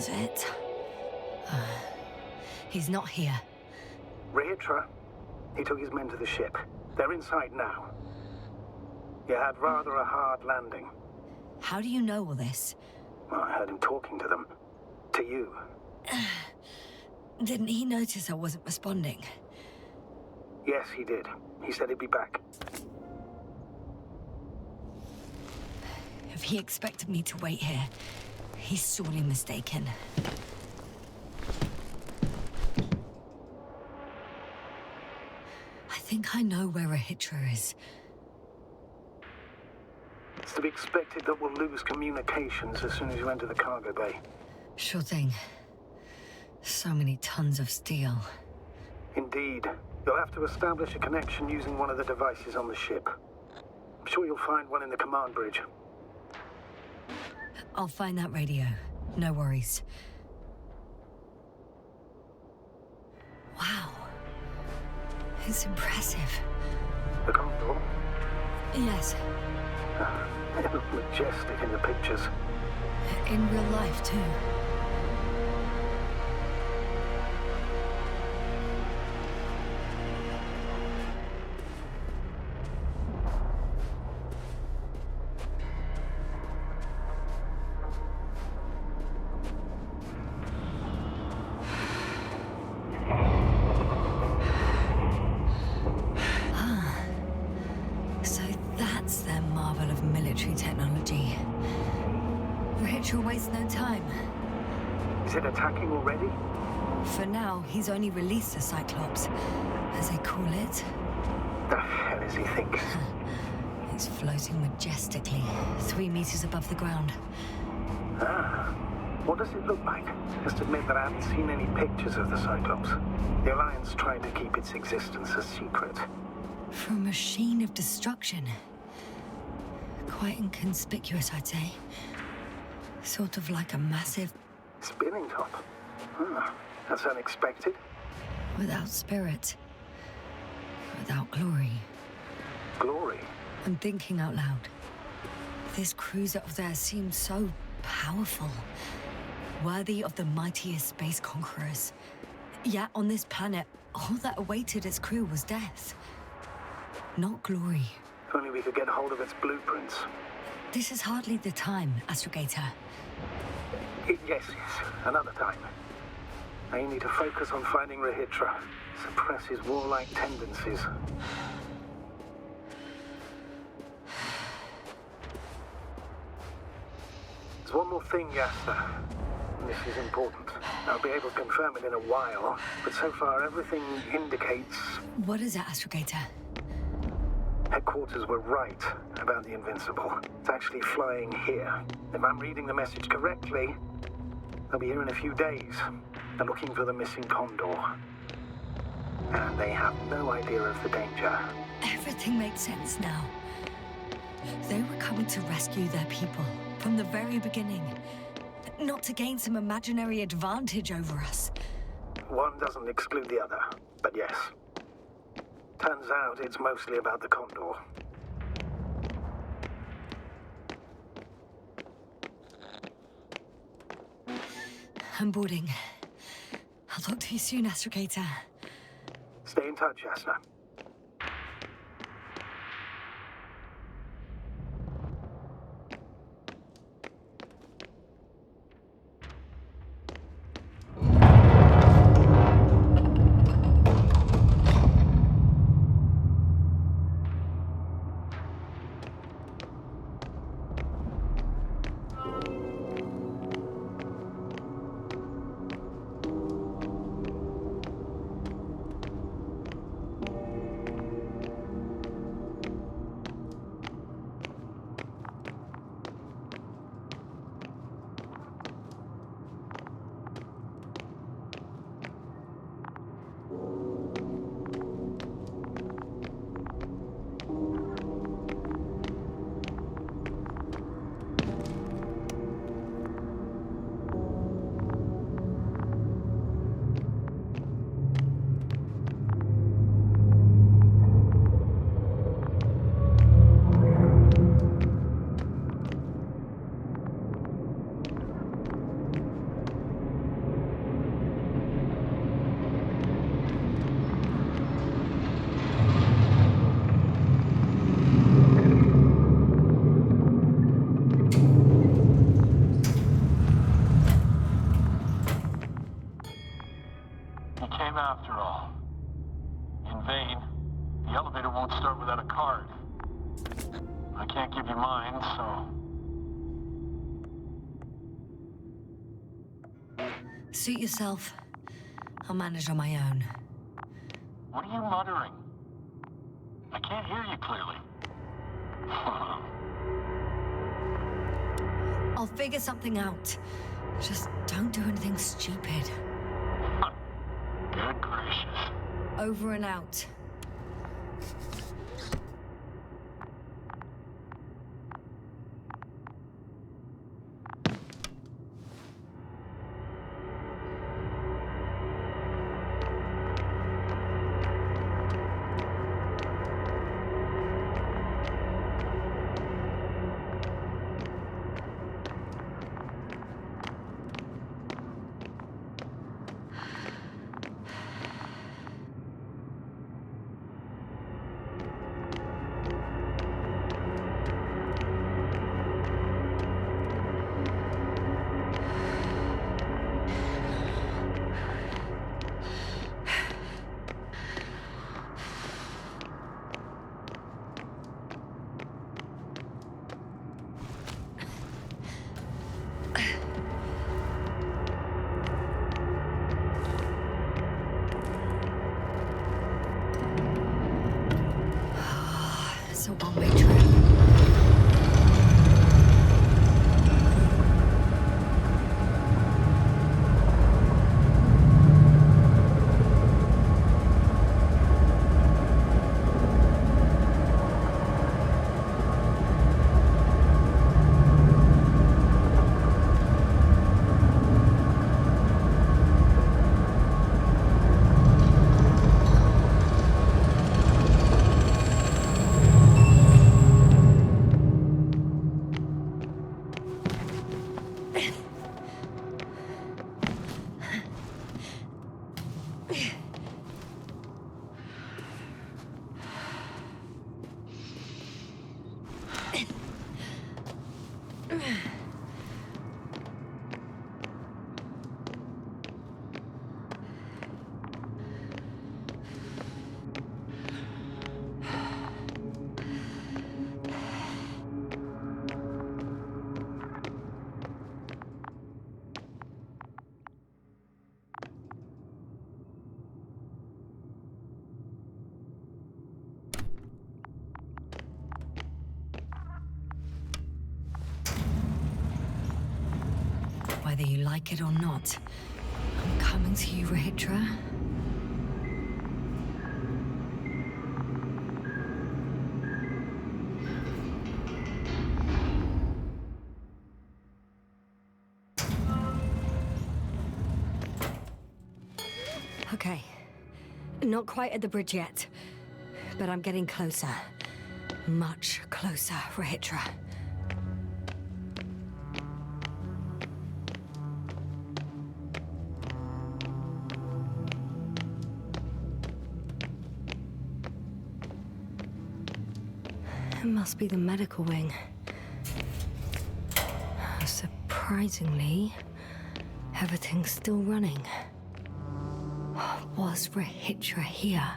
was it? He's not here. Rehitra? He took his men to the ship. They're inside now. You had rather a hard landing. How do you know all this? Well, I heard him talking to them. To you. Didn't he notice I wasn't responding? Yes, he did. He said he'd be back. If he expected me to wait here, he's sorely mistaken. I think I know where Rehitra is. It's to be expected that we'll lose communications as soon as you enter the cargo bay. Sure thing. So many tons of steel. Indeed. You'll have to establish a connection using one of the devices on the ship. I'm sure you'll find one in the command bridge. I'll find that radio. No worries. Wow. It's impressive. The Condor? Yes. It looked majestic in the pictures. In real life, too. Technology. Rehitra wastes no time. Is it attacking already? For now, he's only released the Cyclops, as they call it. The hell is he thinking? He's floating majestically, 3 meters above the ground. Ah, what does it look like? Just admit that I haven't seen any pictures of the Cyclops. The Alliance tried to keep its existence a secret. For a machine of destruction. Quite inconspicuous, I'd say. Sort of like a massive... spinning top? Ah, that's unexpected. Without spirit. Without glory. Glory? I'm thinking out loud. This cruiser of theirs seems so powerful. Worthy of the mightiest space conquerors. Yet on this planet, all that awaited its crew was death. Not glory. If only we could get hold of its blueprints. This is hardly the time, Astrogator. Yes, another time. Now you need to focus on finding Rehitra. Suppress his warlike tendencies. There's one more thing, Yasna. This is important. I'll be able to confirm it in a while, but so far everything indicates... What is it, Astrogator? Headquarters were right about the Invincible. It's actually flying here. If I'm reading the message correctly, they'll be here in a few days. They're looking for the missing Condor. And they have no idea of the danger. Everything makes sense now. They were coming to rescue their people from the very beginning. Not to gain some imaginary advantage over us. One doesn't exclude the other, but yes. Turns out it's mostly about the Condor. I'm boarding. I'll talk to you soon, Astrogator. Stay in touch, Yasna. You came after all. In vain. The elevator won't start without a card. I can't give you mine, so... Suit yourself. I'll manage on my own. What are you muttering? I can't hear you clearly. I'll figure something out. Just don't do anything stupid. Good gracious. Over and out. It's a one-way trip. Whether you like it or not, I'm coming to you, Rahitra. Okay. Not quite at the bridge yet, but I'm getting closer. Much closer, Rahitra. It must be the medical wing. Surprisingly, everything's still running. Was Rahitra here?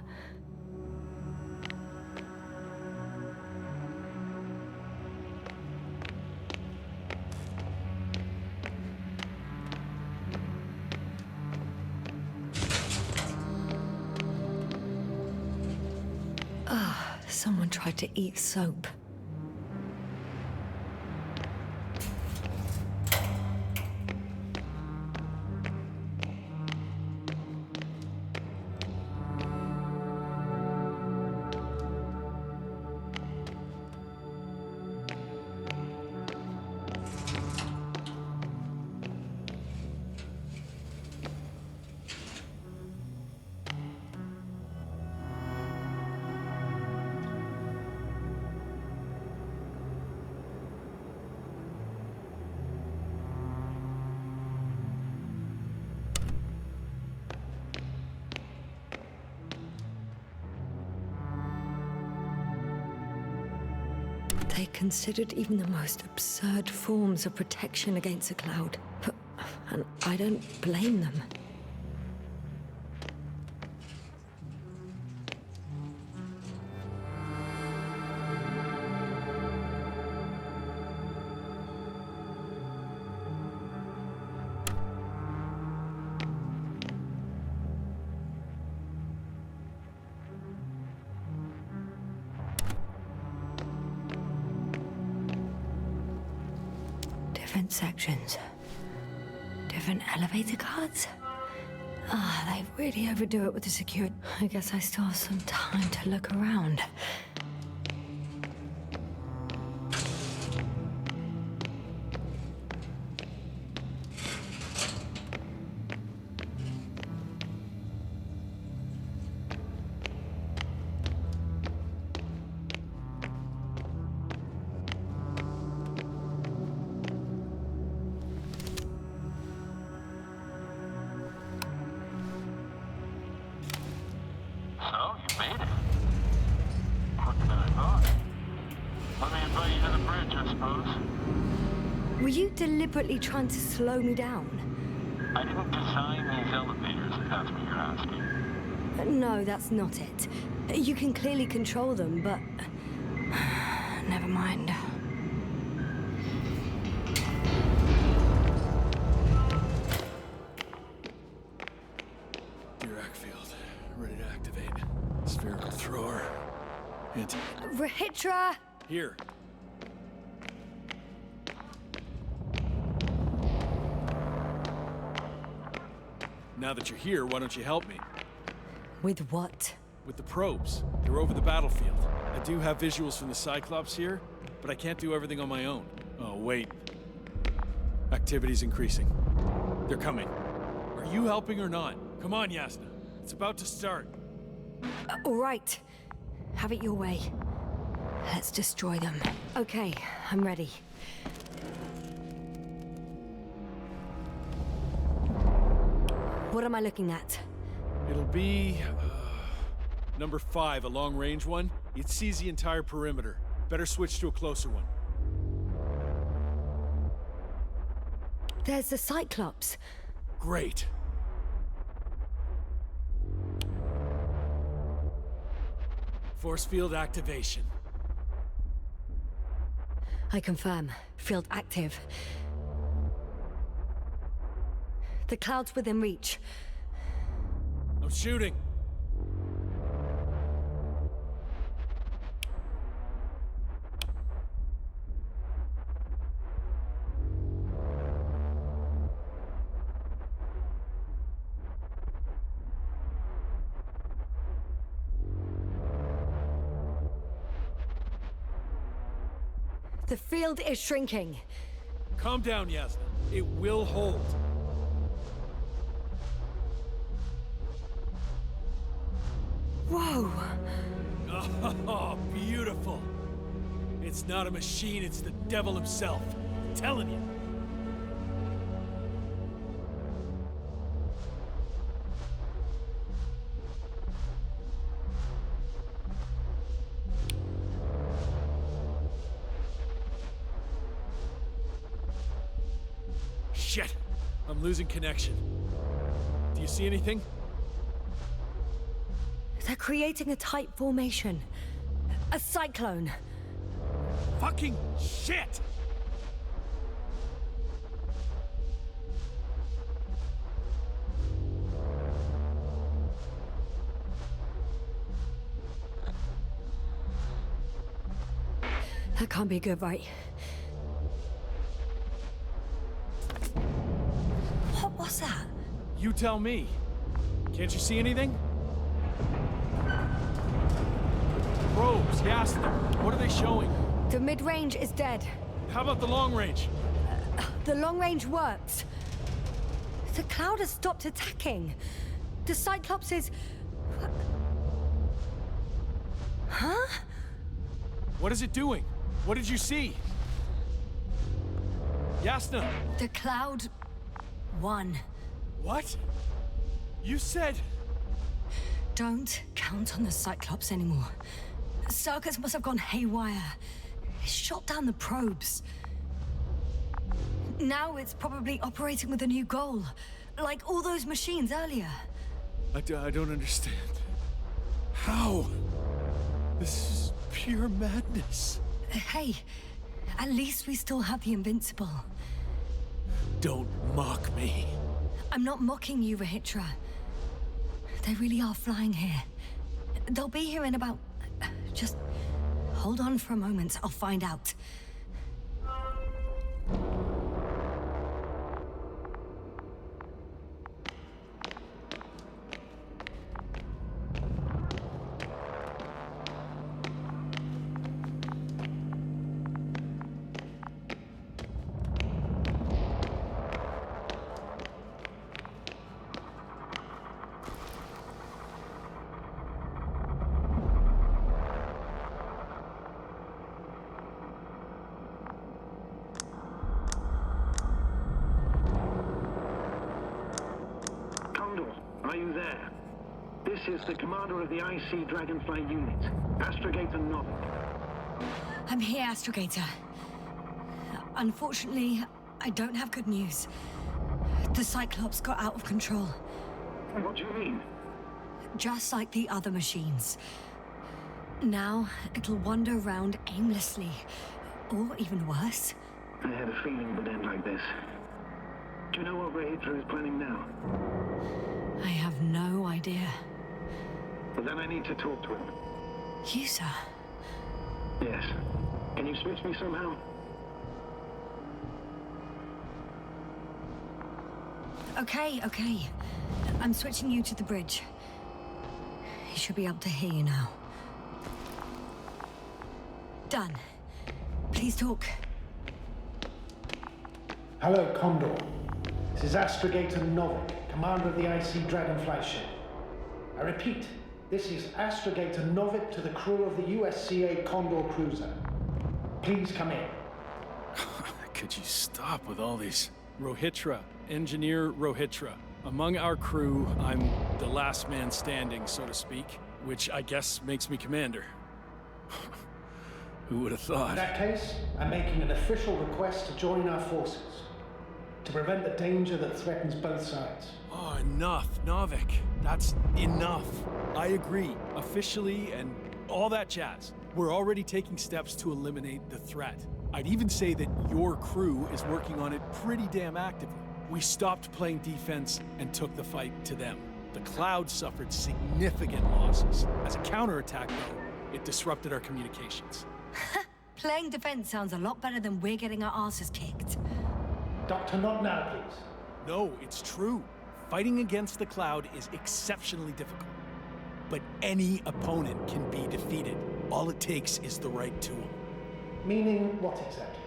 Someone tried to eat soap. They considered even the most absurd forms of protection against a cloud. And I don't blame them. different sections. Different elevator cards? Ah, they really overdo it with the security. I guess I still have some time to look around. Were you deliberately trying to slow me down? I didn't design these elevators, if that's what you're asking. No, that's not it. You can clearly control them, but... never mind. Dirac field. Ready to activate. Spherical thrower. Rahitra! Here. Now that you're here, why don't you help me? With what? With the probes. They're over the battlefield. I do have visuals from the Cyclops here, but I can't do everything on my own. Oh, wait. Activity's increasing. They're coming. Are you helping or not? Come on, Yasna. It's about to start. All right. Have it your way. Let's destroy them. Okay, I'm ready. What am I looking at? It'll be... number 5, a long-range one. It sees the entire perimeter. Better switch to a closer one. There's the Cyclops. Great. Force field activation. I confirm. Field active. The cloud's within reach. I'm shooting. The field is shrinking. Calm down, Yasna. It will hold. Whoa! Oh, beautiful. It's not a machine, it's the devil himself. I'm telling you. Shit! I'm losing connection. Do you see anything? They're creating a tight formation. A cyclone. Fucking shit! That can't be good, right? What was that? You tell me. Can't you see anything? Probes, Yasna. What are they showing? The mid-range is dead. How about the long range? The long range works. The cloud has stopped attacking. The Cyclops is... Huh? What is it doing? What did you see? Yasna! The cloud won. What? You said... Don't count on the Cyclops anymore. Circuits must have gone haywire. It shot down the probes. Now it's probably operating with a new goal. Like all those machines earlier. I don't understand. How? This is pure madness. Hey, at least we still have the Invincible. Don't mock me. I'm not mocking you, Rahitra. They really are flying here. They'll be here in about... Just hold on for a moment. I'll find out. This is the commander of the IC Dragonfly unit, Astrogator Novik. I'm here, Astrogator. Unfortunately, I don't have good news. The Cyclops got out of control. What do you mean? Just like the other machines. Now, it'll wander around aimlessly. Or even worse. I had a feeling it would end like this. Do you know what Rahitra is planning now? I have no idea. Well, then I need to talk to him. You, sir? Yes. Can you switch me somehow? Okay. I'm switching you to the bridge. He should be able to hear you now. Done. Please talk. Hello, Condor. This is Astrogator Novik, commander of the IC Dragonfly ship. I repeat, this is Astrogator Novik to the crew of the USCA Condor cruiser. Please come in. Could you stop with all these? Rohitra, Engineer Rohitra. Among our crew, I'm the last man standing, so to speak, which I guess makes me commander. Who would have thought? In that case, I'm making an official request to join our forces. To prevent the danger that threatens both sides. Oh, enough, Novik. That's enough. I agree, officially, and all that jazz. We're already taking steps to eliminate the threat. I'd even say that your crew is working on it pretty damn actively. We stopped playing defense and took the fight to them. The Cloud suffered significant losses. As a counterattack, though, it disrupted our communications. Playing defense sounds a lot better than we're getting our asses kicked. Doctor, not now, please. No, it's true. Fighting against the Cloud is exceptionally difficult. But any opponent can be defeated. All it takes is the right tool. Meaning what exactly?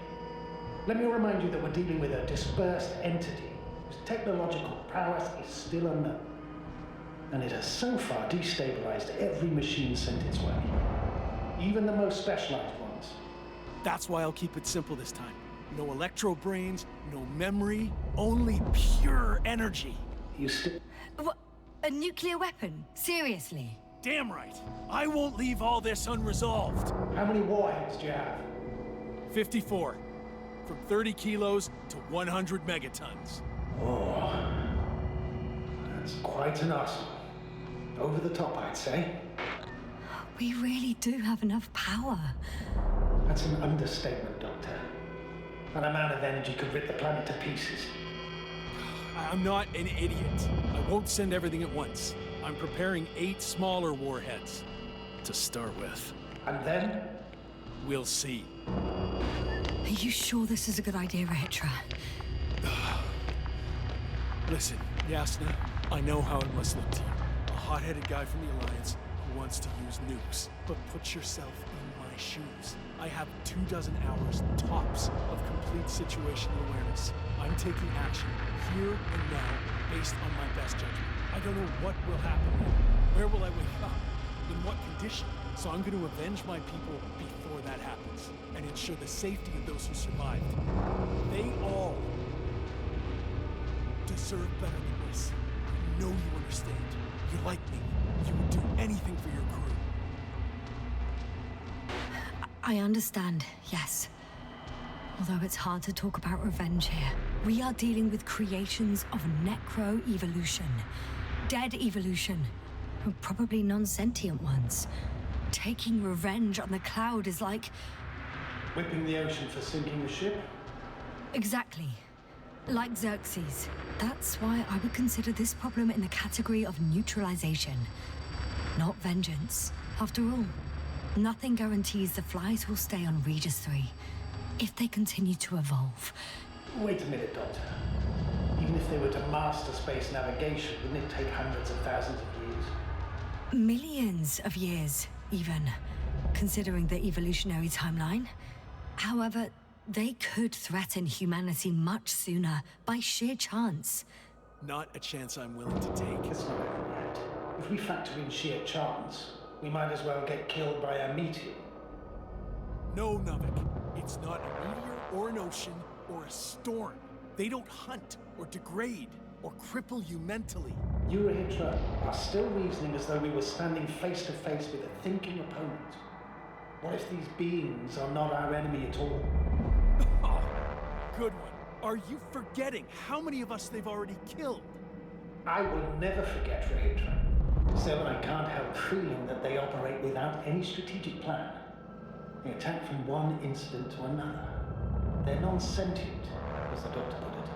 Let me remind you that we're dealing with a dispersed entity whose technological prowess is still unknown. And it has so far destabilized every machine sent its way. Even the most specialized ones. That's why I'll keep it simple this time. No electro brains, no memory, only pure energy. You still... What? A nuclear weapon? Seriously? Damn right. I won't leave all this unresolved. How many warheads do you have? 54. From 30 kilos to 100 megatons. Oh. That's quite an arsenal. Over the top, I'd say. We really do have enough power. That's an understatement, Doctor. An amount of energy could rip the planet to pieces. I'm not an idiot. I won't send everything at once. I'm preparing 8 smaller warheads to start with. And then? We'll see. Are you sure this is a good idea, Rahitra? Listen, Yasna, I know how it must look to you. A hot-headed guy from the Alliance who wants to use nukes. But put yourself in my shoes. I have 24 hours tops of complete situational awareness. I'm taking action here and now based on my best judgment. I don't know what will happen here. Where will I wake up? In what condition? So I'm going to avenge my people before that happens and ensure the safety of those who survived. They all deserve better than this. I know you understand. You like me. You would do anything for your crew. I understand, yes. Although it's hard to talk about revenge here. We are dealing with creations of necro-evolution. Dead evolution. Probably non-sentient ones. Taking revenge on the Cloud is like... Whipping the ocean for sinking the ship? Exactly. Like Xerxes. That's why I would consider this problem in the category of neutralization. Not vengeance. After all, nothing guarantees the flies will stay on Regis 3 if they continue to evolve. Wait a minute, Doctor. Even if they were to master space navigation, wouldn't it take hundreds of thousands of years? Millions of years, even, considering the evolutionary timeline. However, they could threaten humanity much sooner by sheer chance. Not a chance I'm willing to take. It's not over yet. If we factor in sheer chance, we might as well get killed by a meteor. No, Novik. It's not a meteor or an ocean or a storm. They don't hunt or degrade or cripple you mentally. Eurahitra are still reasoning as though we were standing face to face with a thinking opponent. What if these beings are not our enemy at all? Oh, good one. Are you forgetting how many of us they've already killed? I will never forget Rahitra. Still, I can't help feeling that they operate without any strategic plan. They attack from one incident to another. They're non-sentient, as the doctor put it.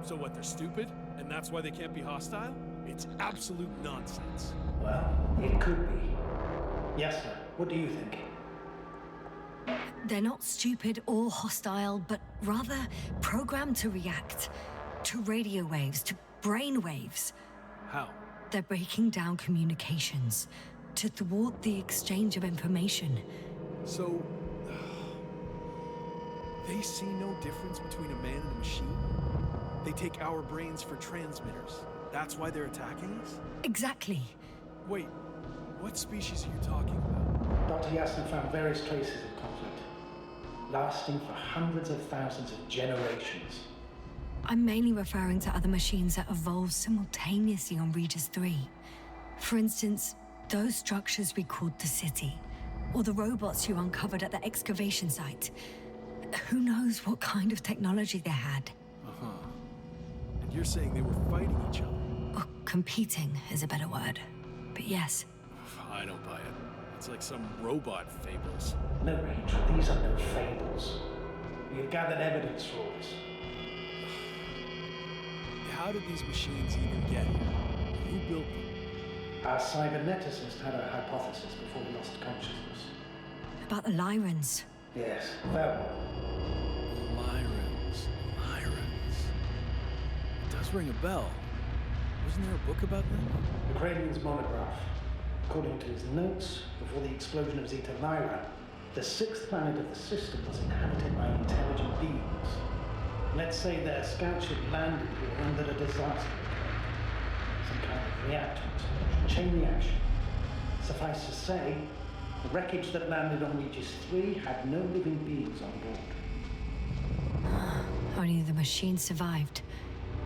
So what, they're stupid? And that's why they can't be hostile? It's absolute nonsense. Well, it could be. Yasna, what do you think? They're not stupid or hostile, but rather programmed to react. To radio waves, to brain waves. How? They're breaking down communications to thwart the exchange of information. So... they see no difference between a man and a machine? They take our brains for transmitters. That's why they're attacking us? Exactly. Wait, what species are you talking about? Dr. Yasna found various traces of conflict, lasting for hundreds of thousands of generations. I'm mainly referring to other machines that evolved simultaneously on Regis 3. For instance, those structures we called the city, or the robots you uncovered at the excavation site. Who knows what kind of technology they had? Uh-huh. And you're saying they were fighting each other? Or competing is a better word. But yes. I don't buy it. It's like some robot fables. No, Rachel, these are no fables. We have gathered evidence for all this. How did these machines even get here? Who built them? Our cyberneticist had a hypothesis before we lost consciousness. About the Lyrans. Yes, that one. Lyrans. It does ring a bell. Wasn't there a book about them? The Cranian's monograph. According to his notes, before the explosion of Zeta Lyra, the sixth planet of the system was inhabited by intelligent beings. Let's say their scoutship landed here and that a disaster occurred. Some kind of reactor explosion, chain reaction. Suffice to say, the wreckage that landed on Regis 3 had no living beings on board. Only the machine survived.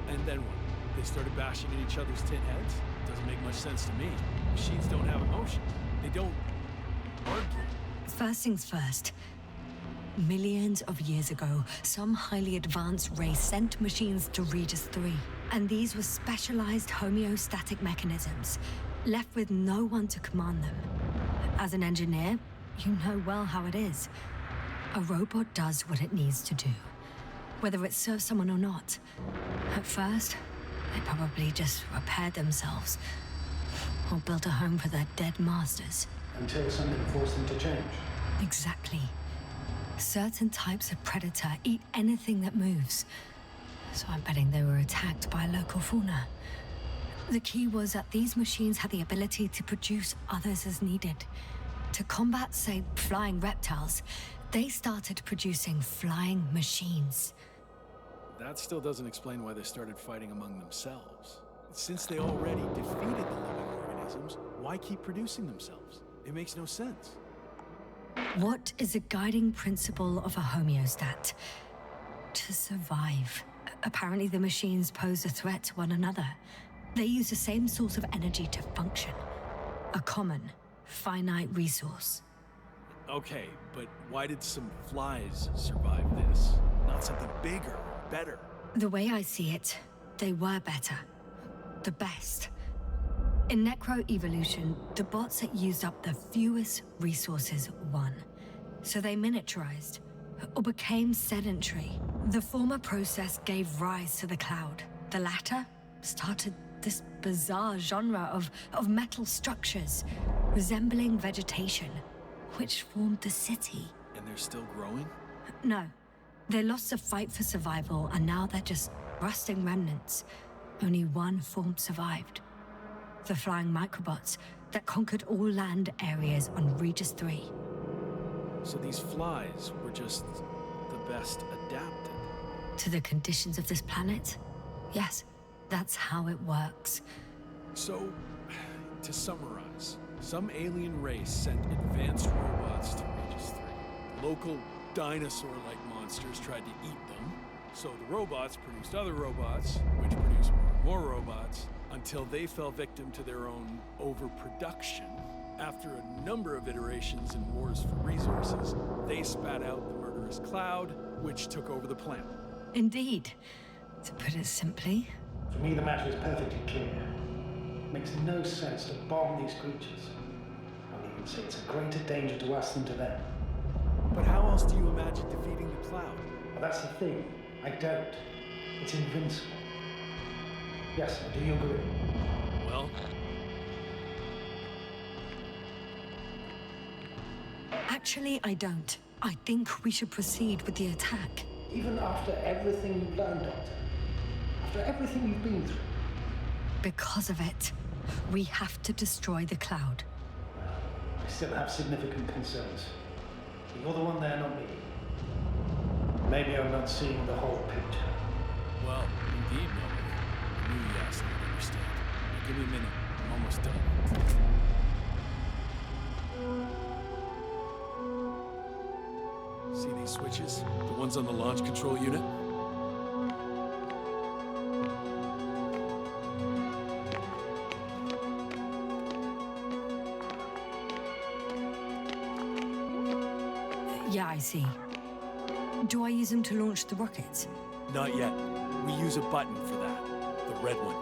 And then what? They started bashing in each other's tin heads? Doesn't make much sense to me. Machines don't have emotion. They don't argue. First things first. Millions of years ago, some highly advanced race sent machines to Regis 3. And these were specialized homeostatic mechanisms, left with no one to command them. As an engineer, you know well how it is. A robot does what it needs to do, whether it serves someone or not. At first, they probably just repaired themselves, or built a home for their dead masters. Until something forced them to change. Exactly. Certain types of predator eat anything that moves. So I'm betting they were attacked by a local fauna. The key was that these machines had the ability to produce others as needed. To combat, say, flying reptiles, they started producing flying machines. That still doesn't explain why they started fighting among themselves. Since they already defeated the living organisms, why keep producing themselves? It makes no sense. What is a guiding principle of a homeostat? To survive. Apparently the machines pose a threat to one another. They use the same source of energy to function. A common, finite resource. Okay, but why did some flies survive this? Not something bigger or better? The way I see it, they were better. The best. In necro-evolution, the bots that used up the fewest resources won. So they miniaturized, or became sedentary. The former process gave rise to the cloud. The latter started this bizarre genre of metal structures, resembling vegetation, which formed the city. And they're still growing? No. They lost the fight for survival, and now they're just rusting remnants. Only one form survived. The flying microbots that conquered all land areas on Regis 3. So these flies were just the best adapted? To the conditions of this planet? Yes, that's how it works. So, to summarize, some alien race sent advanced robots to Regis 3. Local dinosaur-like monsters tried to eat them, so the robots produced other robots, which produced more robots, Until they fell victim to their own overproduction. After a number of iterations and wars for resources, they spat out the murderous cloud, which took over the planet. Indeed. To put it simply. For me, the matter is perfectly clear. It makes no sense to bomb these creatures. I'll even say it's a greater danger to us than to them. But how else do you imagine defeating the cloud? Well, that's the thing. I don't. It's invincible. Yes, do you agree? Well... Actually, I don't. I think we should proceed with the attack. Even after everything you've learned, Doctor? After everything you've been through? Because of it, we have to destroy the cloud. I still have significant concerns. You're the one there, not me. Maybe I'm not seeing the whole picture. Well, indeed, Mother. I knew Yassy would understand. Now, give me a minute. I'm almost done. See these switches? The ones on the launch control unit? Yeah, I see. Do I use them to launch the rockets? Not yet. We use a button for that. The red one.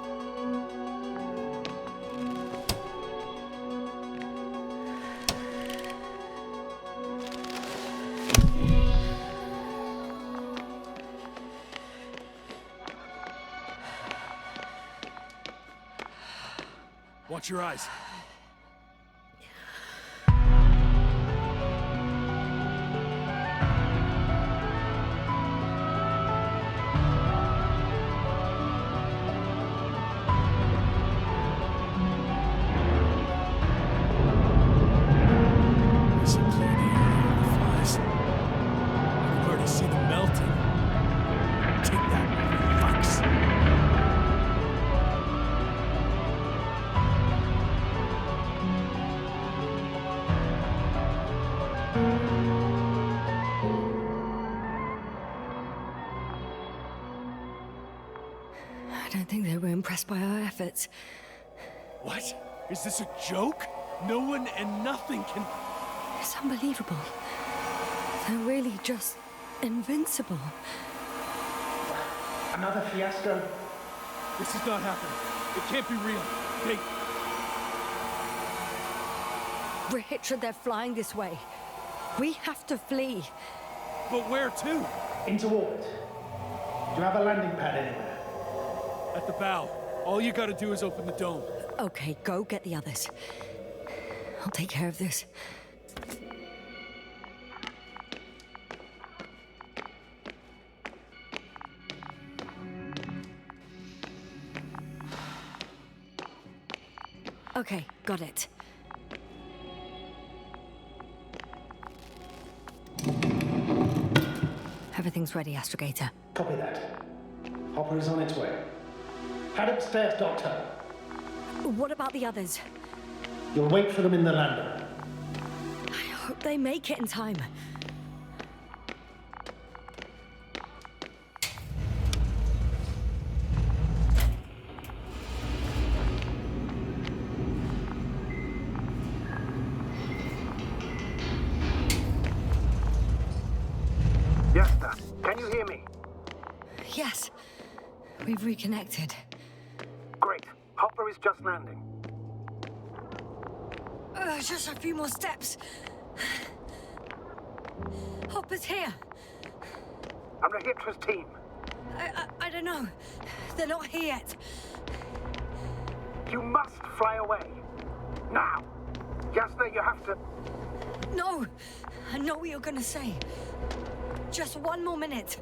Watch your eyes. I don't think they were impressed by our efforts. What? Is this a joke? No one and nothing can... It's unbelievable. They're really just invincible. Another fiasco? This is not happening. It can't be real. We're Hitler, they're flying this way. We have to flee. But where to? Into orbit. Do you have a landing pad anywhere? At the bow. All you gotta do is open the dome. Okay, go get the others. I'll take care of this. Okay, got it. Everything's ready, Astrogator. Copy that. Hopper is on its way. Head upstairs, Doctor. What about the others? You'll wait for them in the lander. I hope they make it in time. Yasna, can you hear me? Yes, we've reconnected. Great. Hopper is just landing. Just a few more steps. Hopper's here. I'm the Hitler's team. I don't know. They're not here yet. You must fly away. Now. Yasna, you have to... No! I know what you're gonna say. Just one more minute.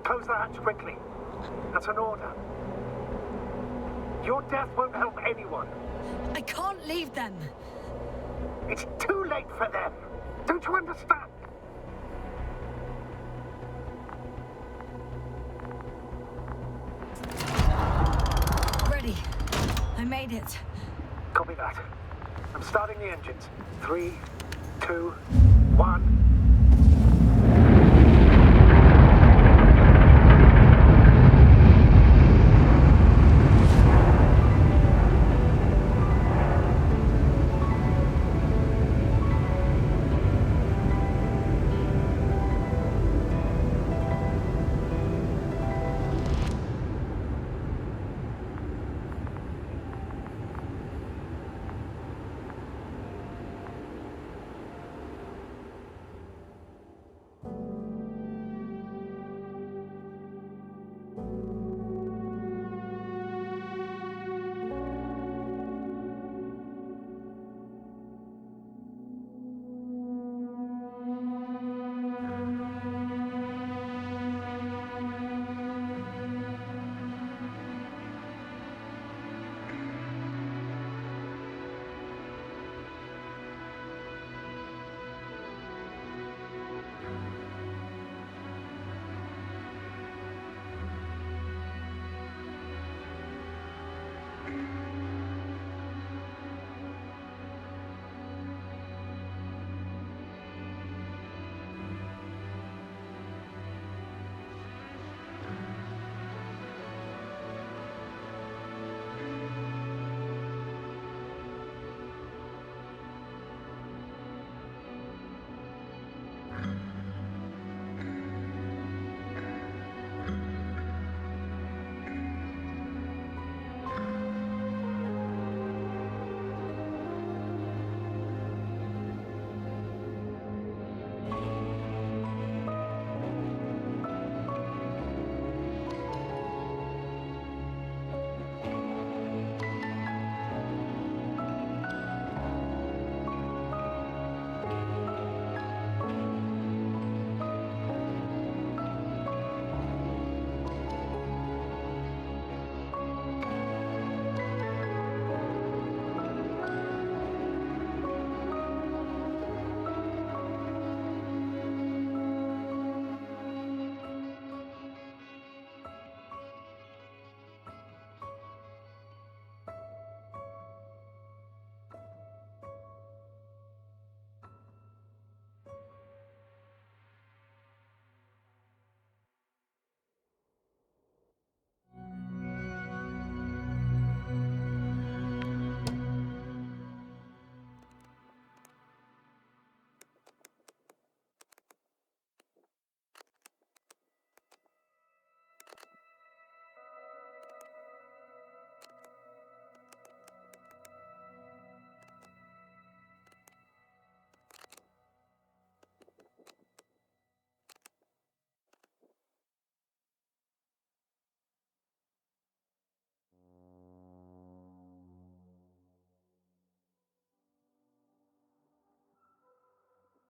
Close the hatch quickly. That's an order. Your death won't help anyone. I can't leave them. It's too late for them. Don't you understand? Ready. I made it. Copy that. I'm starting the engines. 3, 2, 1.